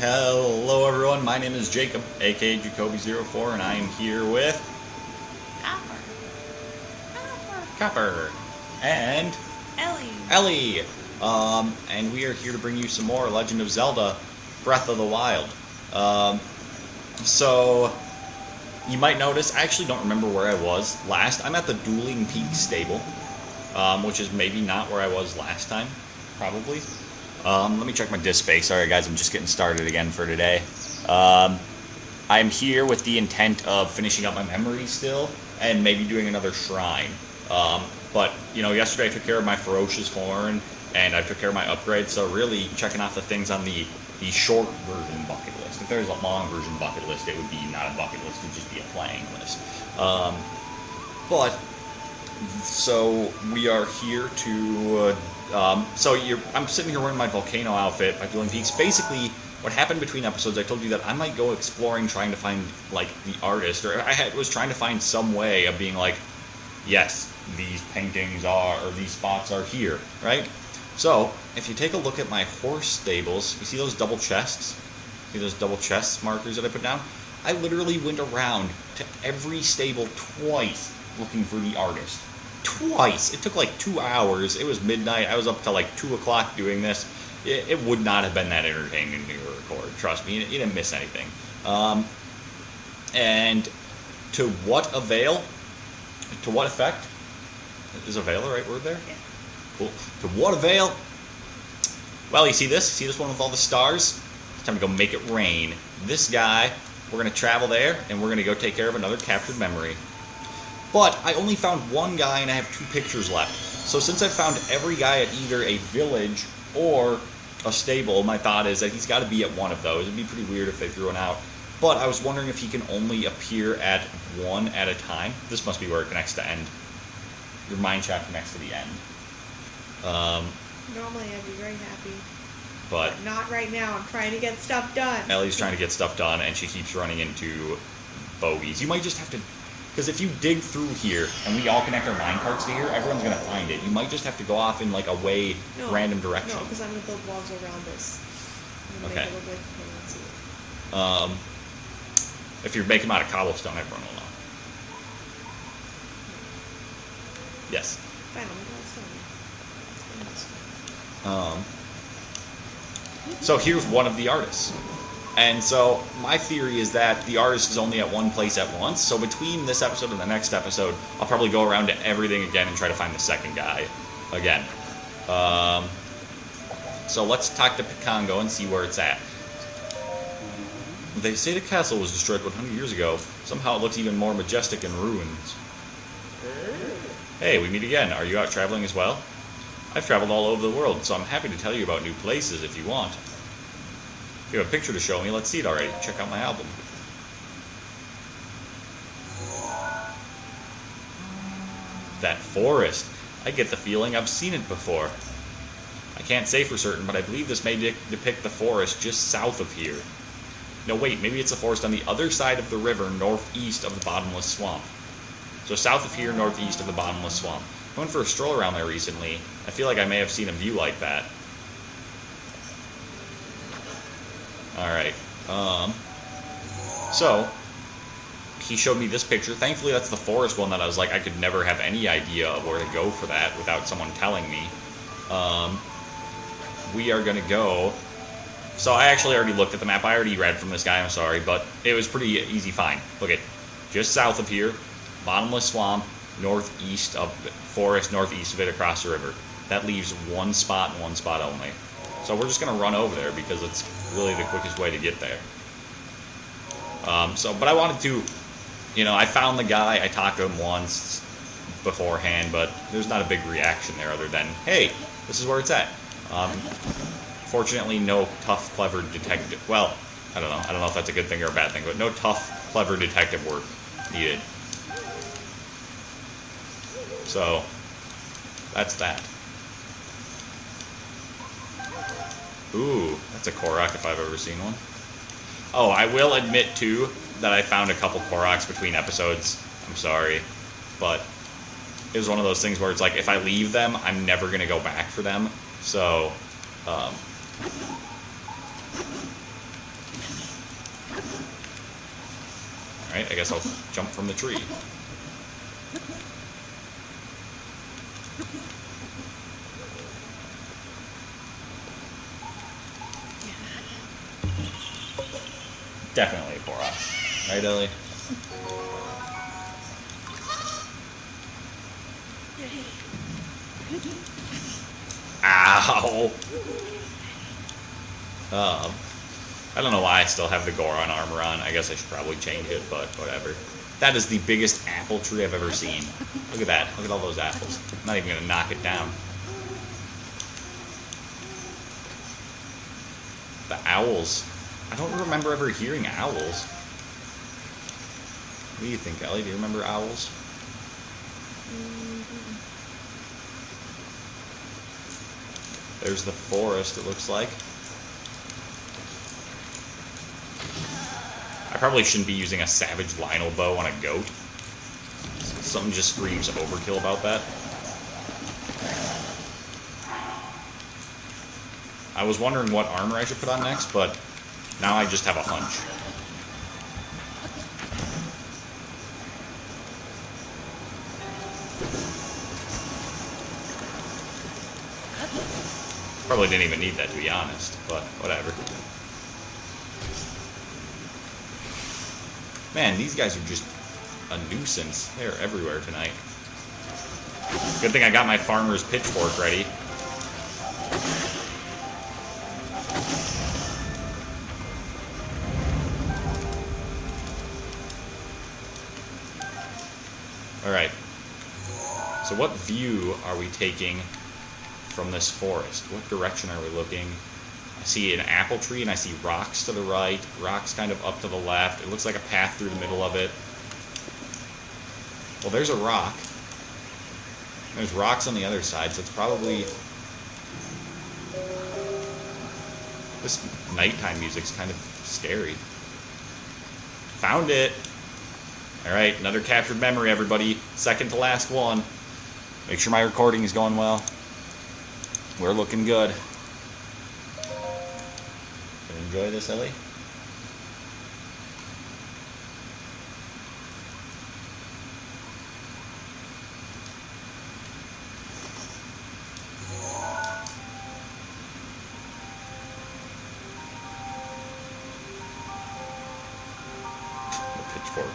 Hello everyone, my name is Jacob, aka Jacoby04, and I am here with Copper and Ellie. And we are here to bring you some more Legend of Zelda Breath of the Wild. So you might notice, I actually don't remember where I was last. I'm at the Dueling Peak stable, which is maybe not where I was last time, probably. Let me check my disk space. Sorry guys, I'm just getting started again for today. I'm here with the intent of finishing up my memory still, and maybe doing another shrine. But, you know, yesterday I took care of my Ferocious Horn, and I took care of my upgrades, so really checking off the things on the short version bucket list. If there's a long version bucket list, it would be not a bucket list, it would just be a playing list. So we are here to... I'm sitting here wearing my volcano outfit by Dueling Peaks. Basically, what happened between episodes, I told you that I might go exploring, trying to find, like, the artist, or was trying to find some way of being like, yes, these paintings are, or these spots are here, right? So, if you take a look at my horse stables, you see those double chests? See those double chest markers that I put down? I literally went around to every stable twice looking for the artist. Twice! It took like 2 hours. It was midnight. I was up till like 2 o'clock doing this. It would not have been that entertaining to record. Trust me, you didn't miss anything. And to what avail? To what effect? Is avail the right word there? Yeah. Cool. To what avail? Well, you see this? See this one with all the stars? It's time to go make it rain. This guy, we're going to travel there, and we're going to go take care of another captured memory. But I only found one guy, and I have 2 pictures left. So since I've found every guy at either a village or a stable, my thought is that he's got to be at one of those. It'd be pretty weird if they threw one out. But I was wondering if he can only appear at one at a time. This must be where it connects to end. Your mine shaft connects to the end. Normally I'd be very happy. But not right now. I'm trying to get stuff done. Ellie's trying to get stuff done, and she keeps running into bogeys. You might just have to... Because if you dig through here, and we all connect our mine carts to here, everyone's going to find it. You might just have to go off in like a random direction. No, because I'm going to build walls around this. I'm gonna Okay. make it look like you can't see it. If you're making them out of cobblestone, everyone will know. Yes. Fine, I'm going to So here's one of the artists. And so my theory is that the artist is only at one place at once. So between this episode and the next episode, I'll probably go around to everything again and try to find the second guy again. So let's talk to Picongo and see where it's at. They say the castle was destroyed 100 years ago. Somehow it looks even more majestic in ruins. Hey, we meet again. Are you out traveling as well? I've traveled all over the world, so I'm happy to tell you about new places if you want. If you have a picture to show me, let's see it already. Check out my album. That forest. I get the feeling I've seen it before. I can't say for certain, but I believe this may depict the forest just south of here. No, wait, maybe it's a forest on the other side of the river, northeast of the bottomless swamp. So south of here, northeast of the bottomless swamp. I went for a stroll around there recently. I feel like I may have seen a view like that. Alright. So, he showed me this picture. Thankfully, that's the forest one that I was like, I could never have any idea of where to go for that without someone telling me. We are going to go... So I actually already looked at the map. I already read from this guy, I'm sorry, but it was pretty easy find. Look at, just south of here, bottomless swamp, northeast of forest, northeast of it, across the river. That leaves one spot and one spot only. So we're just going to run over there because it's really the quickest way to get there. But I wanted to, you know, I found the guy, I talked to him once beforehand, but there's not a big reaction there other than, hey, this is where it's at. Fortunately, no tough, clever detective. Well, I don't know if that's a good thing or a bad thing, but no tough, clever detective work needed. So, that's that. Ooh, that's a Korok if I've ever seen one. Oh, I will admit, too, that I found a couple Koroks between episodes. I'm sorry. But it was one of those things where it's like, if I leave them, I'm never going to go back for them. So, Alright, I guess I'll jump from the tree. Definitely a Korok. Right, Ellie? Ow! I don't know why I still have the Goron armor on. I guess I should probably change it, but whatever. That is the biggest apple tree I've ever seen. Look at that. Look at all those apples. I'm not even going to knock it down. The owls. I don't remember ever hearing owls. What do you think, Ellie? Do you remember owls? There's the forest, it looks like. I probably shouldn't be using a savage Lionel bow on a goat. Something just screams overkill about that. I was wondering what armor I should put on next, but now I just have a hunch. Probably didn't even need that, to be honest, but whatever. Man, these guys are just a nuisance. They're everywhere tonight. Good thing I got my farmer's pitchfork ready. Alright. So what view are we taking from this forest? What direction are we looking? I see an apple tree and I see rocks to the right, rocks kind of up to the left. It looks like a path through the middle of it. Well, there's a rock. There's rocks on the other side, so it's probably... This nighttime music's kind of scary. Found it! Alright, another captured memory, everybody. Second to last one. Make sure my recording is going well. We're looking good. Enjoy this, Ellie? The pitchfork.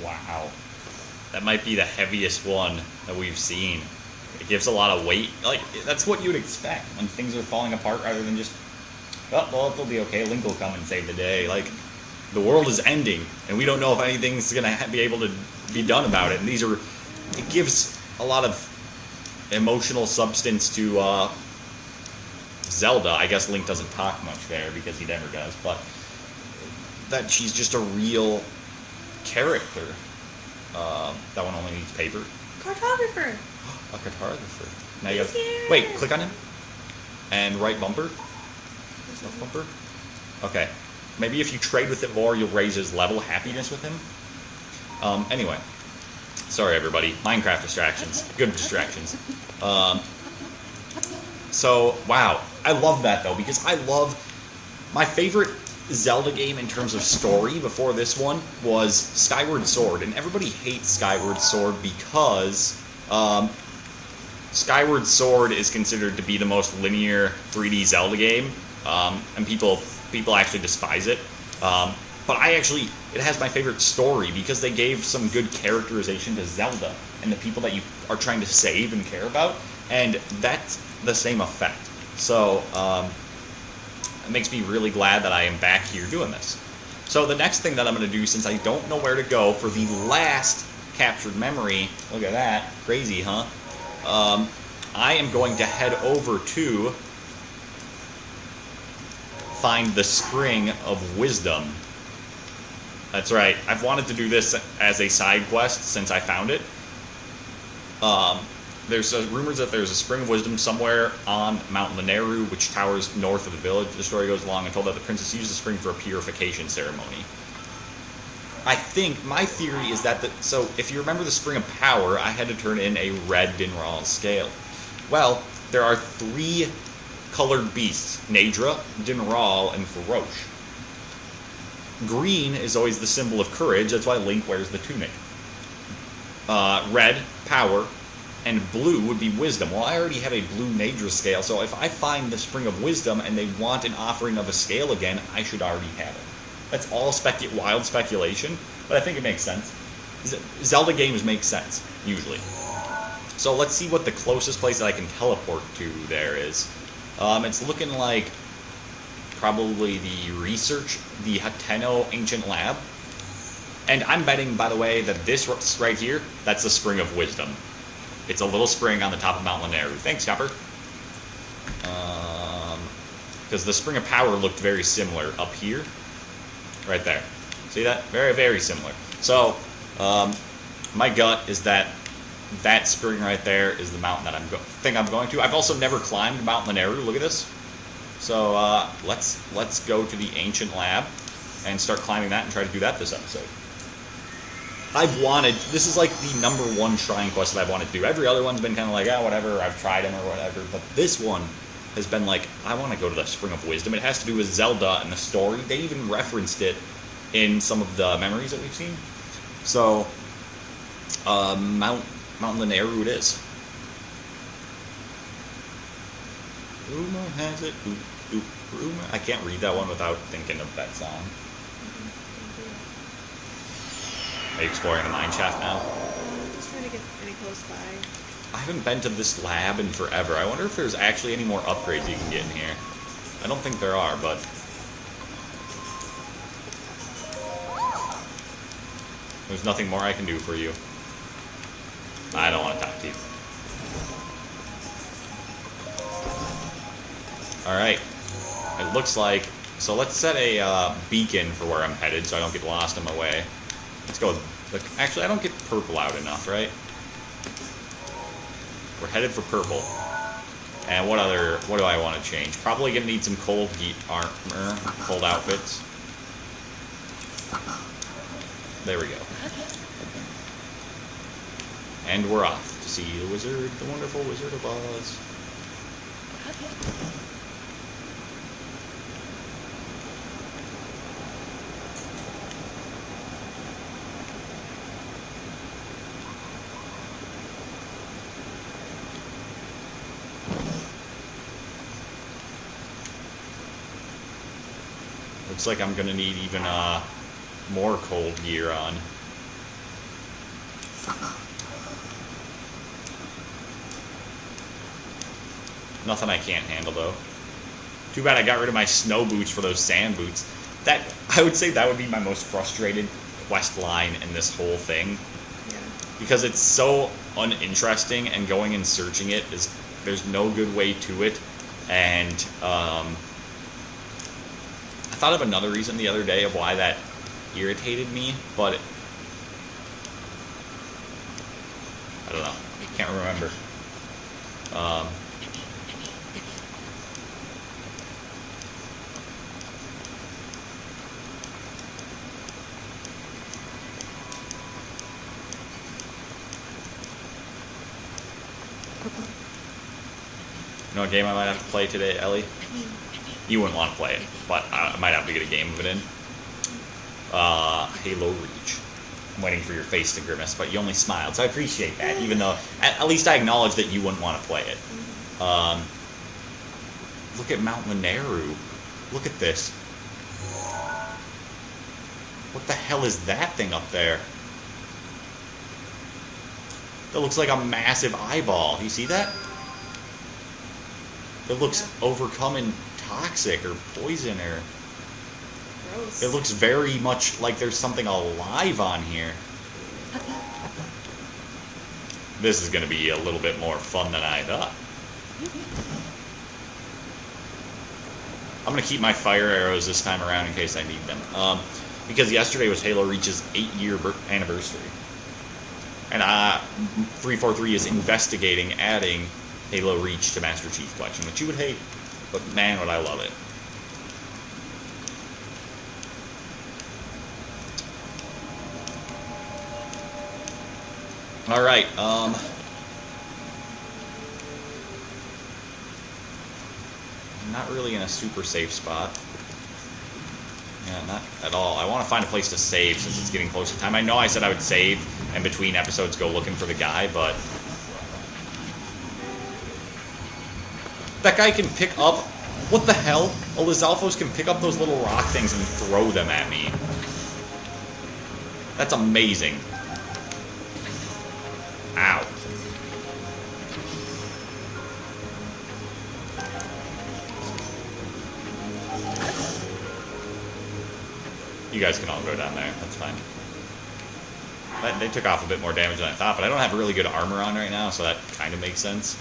Wow. That might be the heaviest one that we've seen. It gives a lot of weight. Like, that's what you would expect when things are falling apart rather than just, oh, well, it'll be okay. Link will come and save the day. Like, the world is ending, and we don't know if anything's going to be able to be done about it. And these are it gives a lot of emotional substance to Zelda. I guess Link doesn't talk much there because he never does, but that she's just a real character. That one only needs paper. Cartographer. A cartographer. Now you He's gotta, here. wait, click on him. And right bumper. Left bumper. Okay. Maybe if you trade with it more, you'll raise his level happiness with him. Anyway. Sorry, everybody. Minecraft distractions. Good distractions. So, wow. I love that, though, because I love... My favorite Zelda game in terms of story before this one was Skyward Sword. And everybody hates Skyward Sword because... Skyward Sword is considered to be the most linear 3D Zelda game. And people actually despise it. But it has my favorite story because they gave some good characterization to Zelda and the people that you are trying to save and care about, and that's the same effect. So it makes me really glad that I am back here doing this. So the next thing that I'm going to do, since I don't know where to go for the last captured memory, look at that, crazy, huh? I am going to head over to find the Spring of Wisdom. That's right. I've wanted to do this as a side quest since I found it. There's rumors that there's a Spring of Wisdom somewhere on Mount Lanayru, which towers north of the village. The story goes along and told that the princess used the spring for a purification ceremony. I think, my theory is that, so if you remember the Spring of Power, I had to turn in a red Dinral scale. Well, there are 3 colored beasts, Nadra, Dinral, and Faroche. Green is always the symbol of courage, that's why Link wears the tunic. Red, power, and blue would be wisdom. Well, I already have a blue Nadra scale, so if I find the Spring of Wisdom and they want an offering of a scale again, I should already have it. That's all wild speculation, but I think it makes sense. Zelda games make sense, usually. So let's see what the closest place that I can teleport to there is. It's looking like probably the Hateno Ancient Lab. And I'm betting, by the way, that this right here, that's the Spring of Wisdom. It's a little spring on the top of Mount Lanayru. Thanks, Chopper. Because the Spring of Power looked very similar up here. Right there. See that? Very, very similar. So, my gut is that that spring right there is the mountain that I think I'm going to. I've also never climbed Mount Lanayru. Look at this. So let's go to the Ancient Lab and start climbing that and try to do that this episode. This is like the number 1 shrine quest that I've wanted to do. Every other one's been kind of like, whatever, I've tried them or whatever. But this one has been like, I want to go to the Spring of Wisdom. It has to do with Zelda and the story. They even referenced it in some of the memories that we've seen. So, Mount Lanayru it is. Rumor has it, rumor. I can't read that one without thinking of that song. Are you exploring the mine shaft now? Just trying to get pretty close by. I haven't been to this lab in forever. I wonder if there's actually any more upgrades you can get in here. I don't think there are, but... There's nothing more I can do for you. I don't want to talk to you. Alright. It looks like... So let's set a beacon for where I'm headed so I don't get lost on my way. Let's go with... Actually, I don't get purple out enough, right? We're headed for purple. And what do I want to change? Probably gonna need some cold heat armor, cold outfits. There we go. And we're off to see the wizard, the wonderful Wizard of Oz. Looks like I'm gonna need even more cold gear on. Nothing I can't handle though. Too bad I got rid of my snow boots for those sand boots. I would say that would be my most frustrated quest line in this whole thing. because it's so uninteresting, and going and searching it is, there's no good way to it. And I thought of another reason the other day of why that irritated me, but I don't know. I can't remember. You know what game I might have to play today, Ellie? You wouldn't want to play it, but I might have to get a game of it in. Halo Reach. I'm waiting for your face to grimace, but you only smiled, so I appreciate that, even though at least I acknowledge that you wouldn't want to play it. Look at Mount Lineru. Look at this. What the hell is that thing up there? That looks like a massive eyeball. You see that? It looks overcome and toxic or poison, or... Gross. It looks very much like there's something alive on here. This is going to be a little bit more fun than I thought. I'm going to keep my fire arrows this time around in case I need them. Because yesterday was Halo Reach's 8-year anniversary. And 343 is investigating adding Halo Reach to Master Chief Collection, which you would hate, but man, would I love it. All right. I'm not really in a super safe spot. Yeah, not at all. I want to find a place to save since it's getting close to time. I know I said I would save and between episodes go looking for the guy, but that guy can pick up... What the hell? Elizalfos can pick up those little rock things and throw them at me. That's amazing. Ow. You guys can all go down there. That's fine. They took off a bit more damage than I thought, but I don't have really good armor on right now, so that kind of makes sense.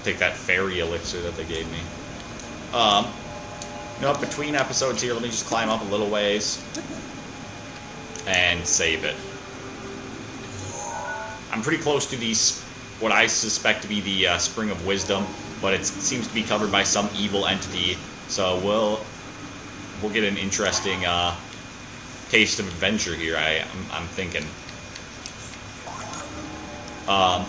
Take that fairy elixir that they gave me. No, between episodes here, let me just climb up a little ways and save it. I'm pretty close to these, what I suspect to be the Spring of Wisdom, but it seems to be covered by some evil entity, so we'll get an interesting taste of adventure here, I'm thinking.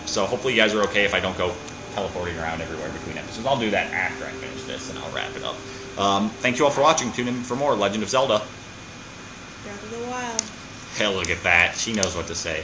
So hopefully you guys are okay if I don't go teleporting around everywhere between episodes. I'll do that after I finish this, and I'll wrap it up. Thank you all for watching. Tune in for more Legend of Zelda. Breath of the Wild. Hell, look at that. She knows what to say.